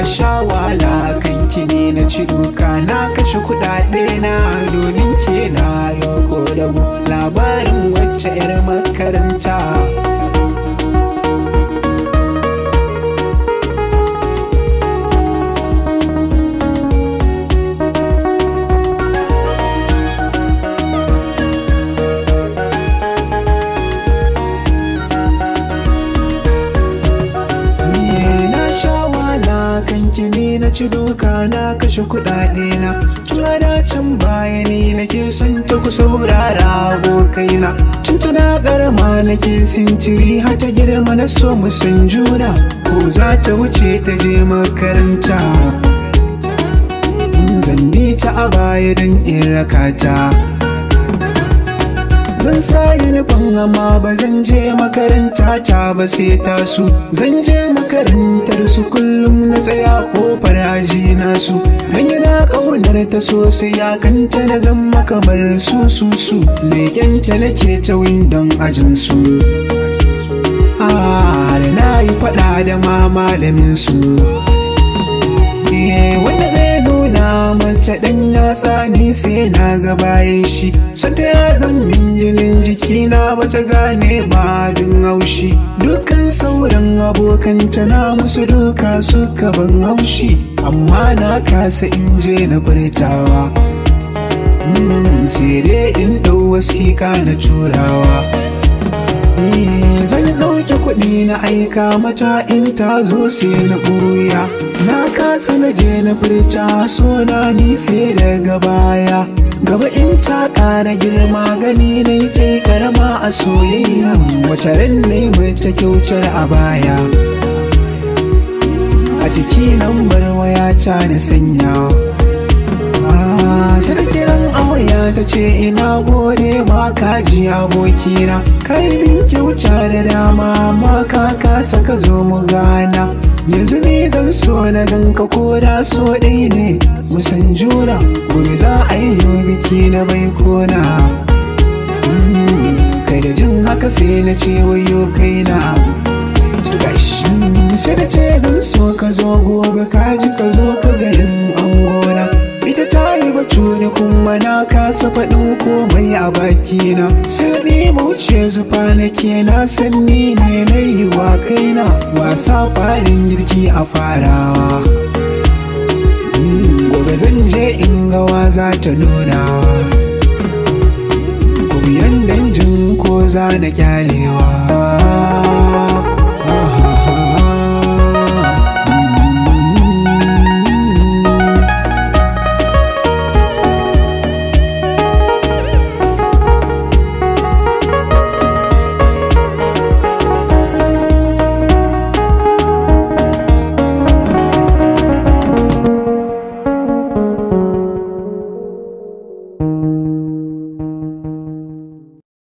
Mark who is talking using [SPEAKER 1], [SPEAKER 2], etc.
[SPEAKER 1] sha wahala kanki ne na ci duka na kashe kudade na domin ke na yoko da mu labarin wacce 'yar makaranta ni na ci duka na kashe kudade na tun da can baya ni nake son ta ku saurara abokaina tun tuna garma nake sintiri har ta girma na so mu san juna ko za ta wuce ta je makaranta zan bi ta a baya don in rakata zan sa yunifom amma ba zan je makaranta ta ba sai ta su zan je makarantar su kullum na tsaya kofar aji nasu don yana ƙaunar ta sosai ya kanta na zama kamar su lekenta nake ta windon ajin su da na yi faɗa da ma malamin su wanda zai nuna mace ɗan yatsa ni sai na ga bayan shi santa ya zan min jinin jikina bata gane ba din haushi dukkan sauran abokanta na musu duka suka ban haushi amma na kasa in je na furtawa sai dai in ɗau wasiƙa na turawa zan ɗauke kuɗi na aika mata in ta zo sai na ɓuya na kasa na je na furta sona ni sai daga baya gaba in ta ƙara girma gani na yi ce karama a soyayya wace ran na yi mata kyautar a baya a ciki lambar waya ta na sanya kiran amarya ta ce ina gode ma kaji abokina kai bin kyauta da dama ma ka kasa ka zo mu gana yanzu ne zan so na ganka ko da so ɗai ne musan juna gobe za a yi biki na baikona kai da jin haka sai na ce wayo kaina sai da ce zan so ka zo gobe kaji ka zo ka garin angona ita ta yi batu ne kuma na kasa faɗin komai a bakina sai ni wuce zufa nake na san ni ne na yi wa kaina wasa farin girki a farawa gobe zan je in gawa za ta nuna gobe yan danjin ko za na kyalewa